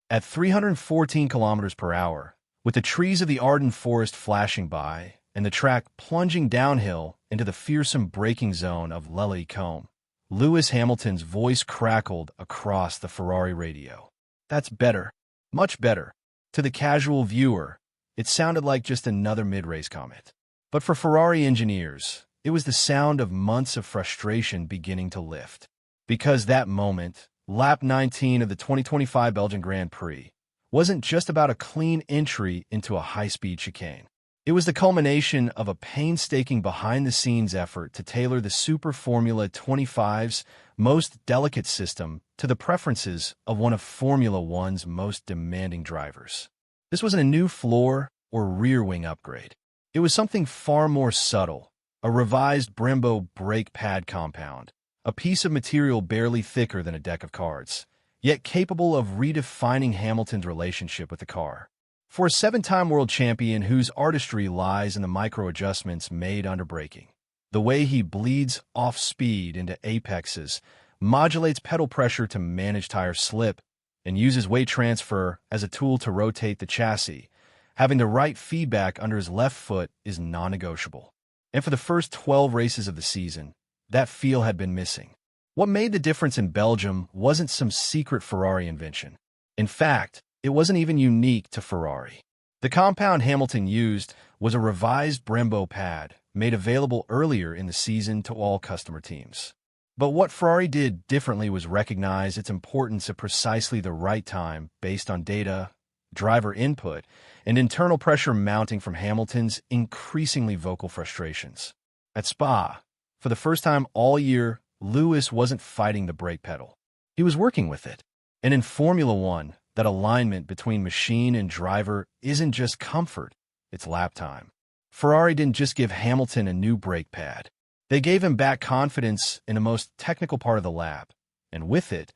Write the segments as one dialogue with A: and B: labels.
A: At 314 kilometers per hour, with the trees of the Ardennes forest flashing by and the track plunging downhill into the fearsome braking zone of Combe, Lewis Hamilton's voice crackled across the Ferrari radio. That's better. Much better. To the casual viewer, it sounded like just another mid-race comment. But for Ferrari engineers, it was the sound of months of frustration beginning to lift. Because that moment, lap 19 of the 2025 Belgian Grand Prix, wasn't just about a clean entry into a high-speed chicane. It was the culmination of a painstaking behind-the-scenes effort to tailor the Super Formula 25's most delicate system to the preferences of one of Formula One's most demanding drivers. This wasn't a new floor or rear wing upgrade. It was something far more subtle, a revised Brembo brake pad compound, a piece of material barely thicker than a deck of cards, yet capable of redefining Hamilton's relationship with the car. For a seven-time world champion whose artistry lies in the micro-adjustments made under braking, the way he bleeds off speed into apexes, modulates pedal pressure to manage tire slip, and uses weight transfer as a tool to rotate the chassis, having the right feedback under his left foot is non-negotiable. And for the first 12 races of the season, that feel had been missing. What made the difference in Belgium wasn't some secret Ferrari invention. In fact, it wasn't even unique to Ferrari. The compound Hamilton used was a revised Brembo pad made available earlier in the season to all customer teams. But what Ferrari did differently was recognize its importance at precisely the right time based on data, driver input, and internal pressure mounting from Hamilton's increasingly vocal frustrations. At Spa, for the first time all year, Lewis wasn't fighting the brake pedal. He was working with it. And in Formula One, that alignment between machine and driver isn't just comfort, it's lap time. Ferrari didn't just give Hamilton a new brake pad. They gave him back confidence in the most technical part of the lap, and with it,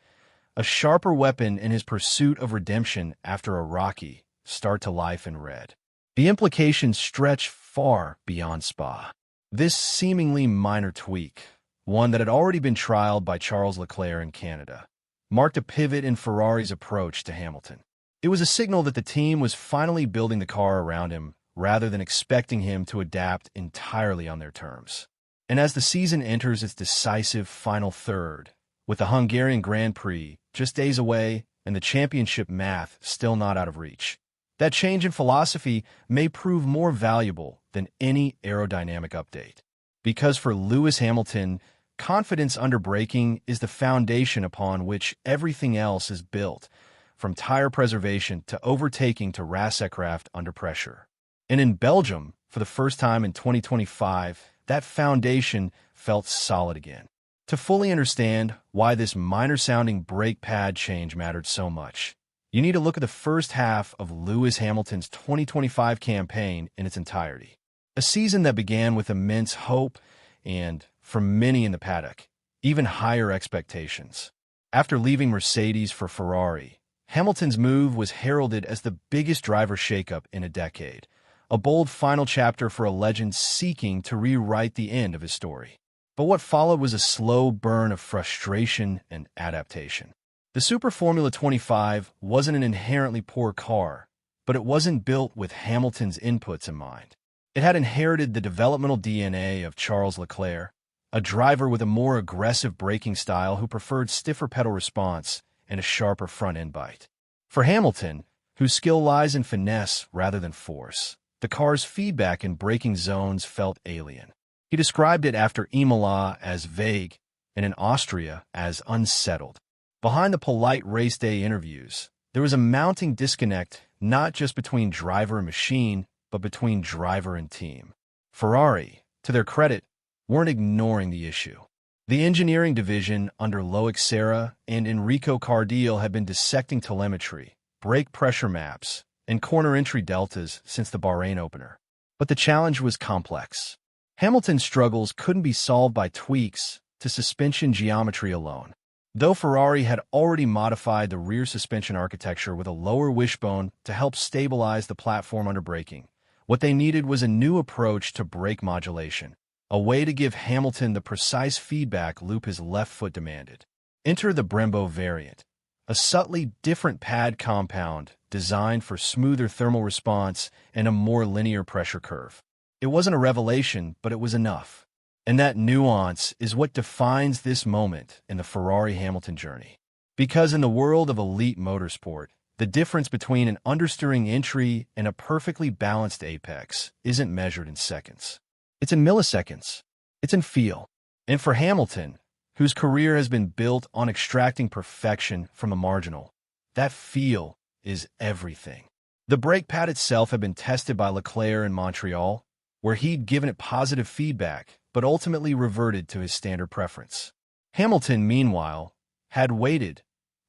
A: a sharper weapon in his pursuit of redemption after a rocky start to life in red. The implications stretch far beyond Spa. This seemingly minor tweak, one that had already been trialed by Charles Leclerc in Canada, marked a pivot in Ferrari's approach to Hamilton. It was a signal that the team was finally building the car around him rather than expecting him to adapt entirely on their terms. And as the season enters its decisive final third, with the Hungarian Grand Prix just days away and the championship math still not out of reach, that change in philosophy may prove more valuable than any aerodynamic update. Because for Lewis Hamilton, confidence under braking is the foundation upon which everything else is built, from tire preservation to overtaking to racekraft under pressure. And in Belgium, for the first time in 2025, that foundation felt solid again. To fully understand why this minor-sounding brake pad change mattered so much, you need to look at the first half of Lewis Hamilton's 2025 campaign in its entirety. A season that began with immense hope and, for many in the paddock, even higher expectations. After leaving Mercedes for Ferrari, Hamilton's move was heralded as the biggest driver shakeup in a decade, a bold final chapter for a legend seeking to rewrite the end of his story. But what followed was a slow burn of frustration and adaptation. The Super Formula 25 wasn't an inherently poor car, but it wasn't built with Hamilton's inputs in mind. It had inherited the developmental DNA of Charles Leclerc, a driver with a more aggressive braking style who preferred stiffer pedal response and a sharper front-end bite. For Hamilton, whose skill lies in finesse rather than force, the car's feedback in braking zones felt alien. He described it after Imola as vague and in Austria as unsettled. Behind the polite race day interviews, there was a mounting disconnect not just between driver and machine, but between driver and team. Ferrari, to their credit, weren't ignoring the issue. The engineering division under Loic Serra and Enrico Cardiel had been dissecting telemetry, brake pressure maps, and corner entry deltas since the Bahrain opener. But the challenge was complex. Hamilton's struggles couldn't be solved by tweaks to suspension geometry alone. Though Ferrari had already modified the rear suspension architecture with a lower wishbone to help stabilize the platform under braking, what they needed was a new approach to brake modulation, a way to give Hamilton the precise feedback loop his left foot demanded. Enter the Brembo variant, a subtly different pad compound designed for smoother thermal response and a more linear pressure curve. It wasn't a revelation, but it was enough. And that nuance is what defines this moment in the Ferrari-Hamilton journey. Because in the world of elite motorsport, the difference between an understeering entry and a perfectly balanced apex isn't measured in seconds. It's in milliseconds. It's in feel. And for Hamilton, whose career has been built on extracting perfection from a marginal, that feel is everything. The brake pad itself had been tested by Leclerc in Montreal, where he'd given it positive feedback, but ultimately reverted to his standard preference. Hamilton, meanwhile, had waited,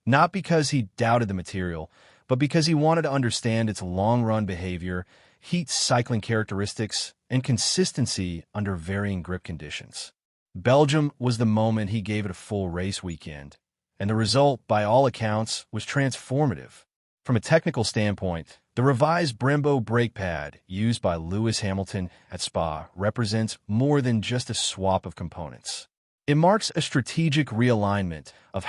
A: not because he doubted the material, but because he wanted to understand its long-run behavior, heat cycling characteristics, and consistency under varying grip conditions. Belgium was the moment he gave it a full race weekend, and the result, by all accounts, was transformative. From a technical standpoint, the revised Brembo brake pad used by Lewis Hamilton at Spa represents more than just a swap of components. It marks a strategic realignment of